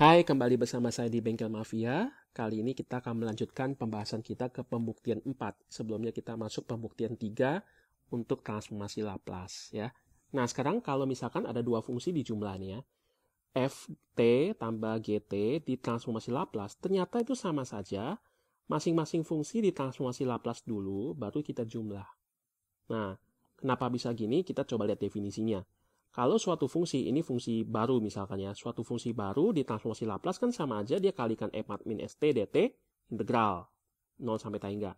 Hai, kembali bersama saya di Bengkel Mafia. Kali ini kita akan melanjutkan pembahasan kita ke pembuktian 4. Sebelumnya kita masuk pembuktian 3 untuk transformasi Laplace ya. Nah, sekarang kalau misalkan ada dua fungsi di jumlahnya ya, ft tambah gt di transformasi Laplace, ternyata itu sama saja. Masing-masing fungsi di transformasi Laplace dulu, baru kita jumlah. Nah, kenapa bisa gini? Kita coba lihat definisinya. Kalau suatu fungsi, ini fungsi baru misalkan ya, suatu fungsi baru di transformasi Laplace kan sama aja dia kalikan e-pangkat min st dt integral 0 sampai t hingga.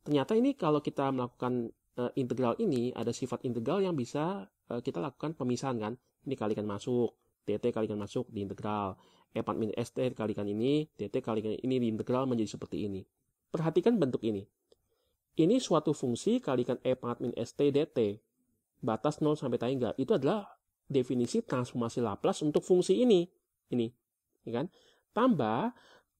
Ternyata ini kalau kita melakukan integral ini, ada sifat integral yang bisa kita lakukan pemisahan kan. Ini kalikan masuk, dt kalikan masuk di integral. E-pangkat min st kalikan ini, dt kalikan ini di integral menjadi seperti ini. Perhatikan bentuk ini. Ini suatu fungsi kalikan e-pangkat min st dt. Batas 0 sampai t hingga. Itu adalah definisi transformasi Laplace untuk fungsi ini. Ini. Ya kan? Tambah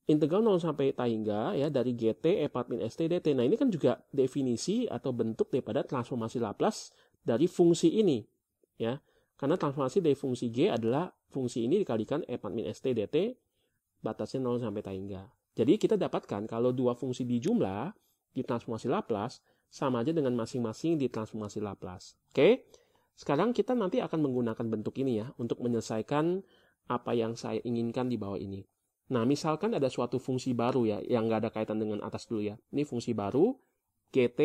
integral 0 sampai t hingga ya dari gt e-pangkat min st dt. Nah, ini kan juga definisi atau bentuk daripada transformasi Laplace dari fungsi ini. Ya. Karena transformasi dari fungsi g adalah fungsi ini dikalikan e-pangkat min st dt batasnya 0 sampai t hingga. Jadi kita dapatkan kalau dua fungsi dijumlah di transformasi Laplace sama aja dengan masing-masing di transformasi Laplace. Oke, sekarang kita nanti akan menggunakan bentuk ini ya untuk menyelesaikan apa yang saya inginkan di bawah ini. Nah, misalkan ada suatu fungsi baru ya yang nggak ada kaitan dengan atas dulu ya. Ini fungsi baru gt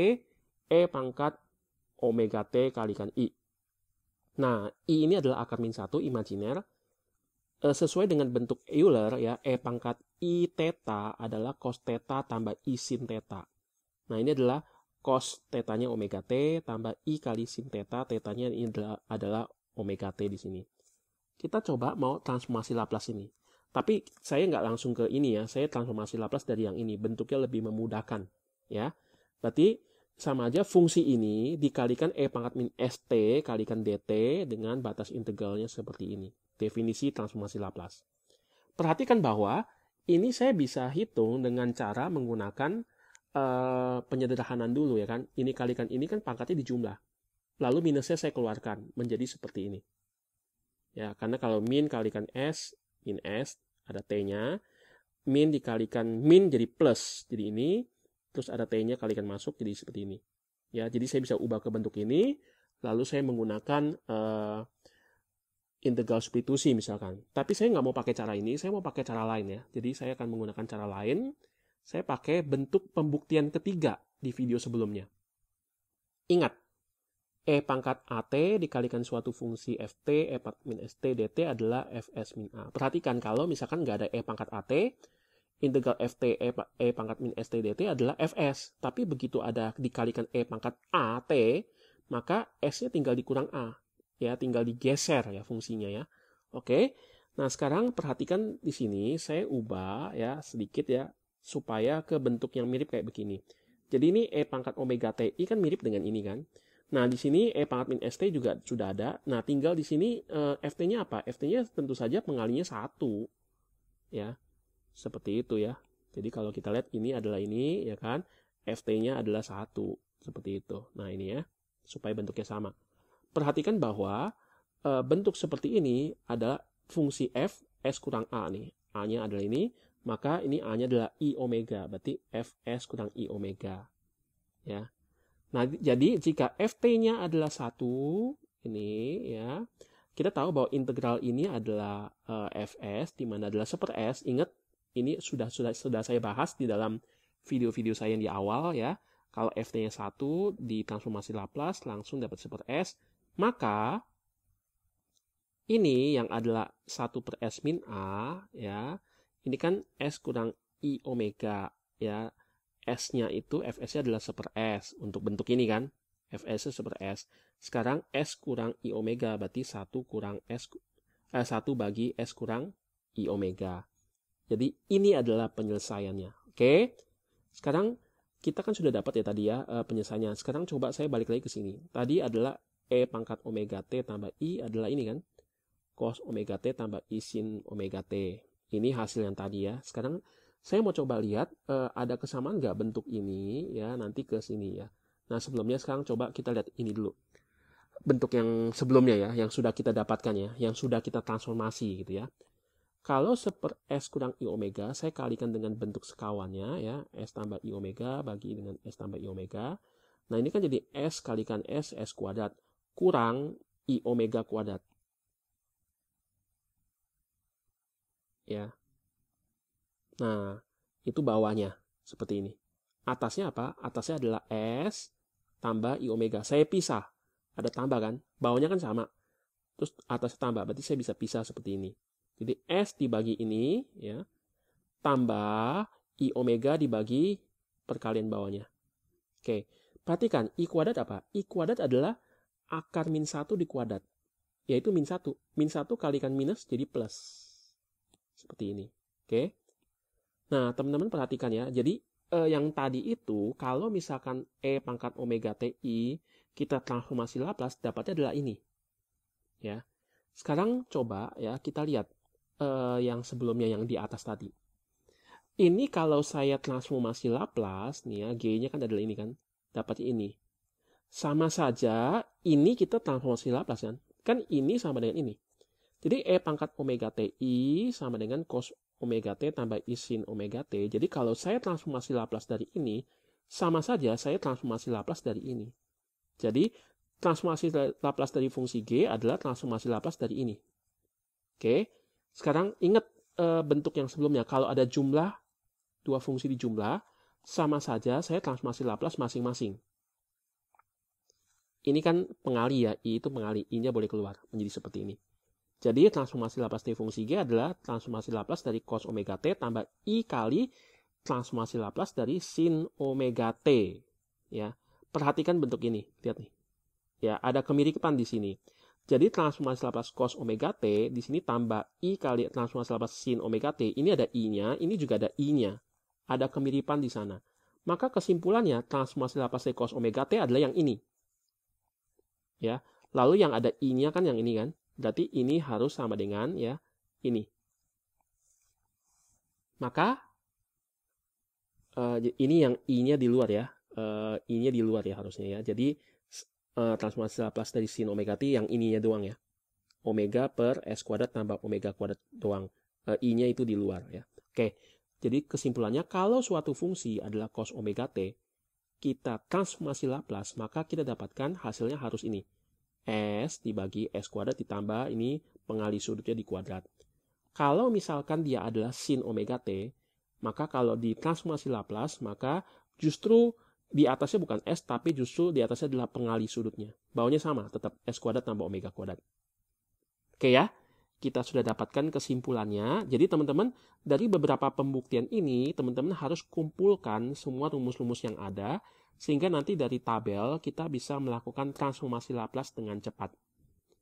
e pangkat omega t kalikan i. Nah, i ini adalah akar min 1 imajiner. Sesuai dengan bentuk Euler ya, e pangkat i theta adalah cos theta tambah i sin theta. Nah, ini adalah cos tetanya omega t tambah i kali sin theta, tetanya ini adalah omega t di sini. Kita coba mau transformasi Laplace ini. Tapi saya nggak langsung ke ini ya, saya transformasi Laplace dari yang ini, bentuknya lebih memudahkan. Ya, berarti sama aja fungsi ini dikalikan e pangkat min st kalikan dt dengan batas integralnya seperti ini. Definisi transformasi Laplace. Perhatikan bahwa ini saya bisa hitung dengan cara menggunakan penyederhanaan dulu ya kan. Ini kalikan ini kan pangkatnya dijumlah. Lalu minusnya saya keluarkan menjadi seperti ini. Ya, karena kalau min kalikan s, min s ada t-nya, min dikalikan min jadi plus, jadi ini, terus ada t-nya kalikan masuk jadi seperti ini. Ya, jadi saya bisa ubah ke bentuk ini, lalu saya menggunakan integral substitusi misalkan. Tapi saya nggak mau pakai cara ini, saya mau pakai cara lain ya. Jadi saya akan menggunakan cara lain. Saya pakai bentuk pembuktian ketiga di video sebelumnya. Ingat, e pangkat at dikalikan suatu fungsi ft e pangkat min st dt adalah fs min a. Perhatikan kalau misalkan nggak ada e pangkat at, integral ft e pangkat min st dt adalah fs. Tapi begitu ada dikalikan e pangkat at, maka s-nya tinggal dikurang a. Ya, tinggal digeser ya fungsinya ya. Oke. Nah, sekarang perhatikan di sini saya ubah ya sedikit ya supaya ke bentuk yang mirip kayak begini. Jadi ini e pangkat omega ti kan mirip dengan ini kan. Nah, di sini e pangkat min st juga sudah ada. Nah, tinggal di sini ft-nya apa? Ft-nya tentu saja pengalinya 1. Ya. Seperti itu ya. Jadi kalau kita lihat ini adalah ini ya kan. Ft-nya adalah 1 seperti itu. Nah, ini ya supaya bentuknya sama. Perhatikan bahwa bentuk seperti ini adalah fungsi f s kurang a nih. A-nya adalah ini. Maka ini A-nya adalah I omega, berarti Fs kurang I omega. Ya. Nah, jadi jika Ft-nya adalah 1, ini ya, kita tahu bahwa integral ini adalah Fs, di mana adalah 1/s. Ingat, ini sudah saya bahas di dalam video-video saya yang di awal ya. Kalau Ft-nya 1 di transformasi Laplace langsung dapat 1/s, maka ini yang adalah 1/s min A ya. Ini kan S kurang I omega ya. S-nya itu Fs-nya adalah 1/s untuk bentuk ini kan. Fs-nya 1/s. Sekarang S kurang I omega berarti 1 kurang S 1 bagi S kurang I omega. Jadi ini adalah penyelesaiannya. Oke. Sekarang kita kan sudah dapat ya tadi ya penyelesaiannya. Sekarang coba saya balik lagi ke sini. Tadi adalah E pangkat omega T tambah I adalah ini kan. Cos omega T tambah I sin omega T. Ini hasil yang tadi ya. Sekarang saya mau coba lihat ada kesamaan nggak bentuk ini ya nanti ke sini ya. Nah, sebelumnya sekarang coba kita lihat ini dulu. Bentuk yang sebelumnya ya, yang sudah kita dapatkan ya, yang sudah kita transformasi gitu ya. Kalau 1/S kurang I omega, saya kalikan dengan bentuk sekawannya ya, S tambah I omega bagi dengan S tambah I omega. Nah, ini kan jadi S kalikan S kuadrat, kurang I omega kuadrat. Ya. Nah, itu bawahnya, seperti ini. Atasnya apa? Atasnya adalah S tambah I omega. Saya pisah. Ada tambah kan? Bawahnya kan sama. Terus atasnya tambah, berarti saya bisa pisah seperti ini. Jadi S dibagi ini, ya, tambah I omega dibagi perkalian bawahnya. Oke, perhatikan I kuadrat apa? I kuadrat adalah akar min 1 di kuadrat, yaitu min 1. Min 1 kalikan minus jadi plus. Seperti ini. Oke. Nah, teman-teman perhatikan ya. Jadi, yang tadi itu, kalau misalkan E pangkat omega TI, kita transformasi Laplace, dapatnya adalah ini. Ya. Sekarang coba ya kita lihat yang sebelumnya yang di atas tadi. Ini kalau saya transformasi Laplace nih ya, G-nya kan adalah ini kan, dapatnya ini. Sama saja ini kita transformasi Laplace kan. Kan ini sama dengan ini. Jadi E pangkat omega TI sama dengan cos omega T tambah I sin omega T. Jadi kalau saya transformasi Laplace dari ini, sama saja saya transformasi Laplace dari ini. Jadi transformasi Laplace dari fungsi G adalah transformasi Laplace dari ini. Oke, sekarang ingat bentuk yang sebelumnya. Kalau ada jumlah, dua fungsi dijumlah, sama saja saya transformasi Laplace masing-masing. Ini kan pengali ya, I itu pengali, I-nya boleh keluar, menjadi seperti ini. Jadi transformasi Laplace dari fungsi G adalah transformasi Laplace dari cos omega T tambah I kali transformasi Laplace dari sin omega T. Ya, perhatikan bentuk ini, lihat nih. Ya, ada kemiripan di sini. Jadi transformasi Laplace cos omega T, di sini tambah I kali transformasi Laplace sin omega T. Ini ada I-nya, ini juga ada I-nya. Ada kemiripan di sana. Maka kesimpulannya, transformasi Laplace dari cos omega T adalah yang ini. Ya, lalu yang ada I-nya kan yang ini kan. Berarti ini harus sama dengan ya ini. Maka ini yang I-nya di luar ya. I-nya di luar ya harusnya ya. Jadi transformasi Laplace dari sin omega T yang ininya doang ya. Omega per S kuadrat tambah omega kuadrat doang. I-nya itu di luar ya. Oke, jadi kesimpulannya kalau suatu fungsi adalah cos omega T, kita transformasi Laplace, maka kita dapatkan hasilnya harus ini. S dibagi S kuadrat ditambah ini pengali sudutnya di kuadrat. Kalau misalkan dia adalah sin omega T, maka kalau ditransformasi Laplace, maka justru di atasnya bukan S, tapi justru di atasnya adalah pengali sudutnya. Bawahnya sama, tetap S kuadrat tambah omega kuadrat. Oke ya, kita sudah dapatkan kesimpulannya. Jadi teman-teman, dari beberapa pembuktian ini, teman-teman harus kumpulkan semua rumus-rumus yang ada, sehingga nanti dari tabel kita bisa melakukan transformasi Laplace dengan cepat.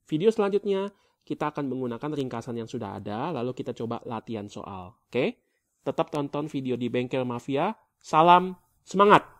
Video selanjutnya, kita akan menggunakan ringkasan yang sudah ada, lalu kita coba latihan soal. Oke? Tetap tonton video di Bengkel Mafia. Salam semangat!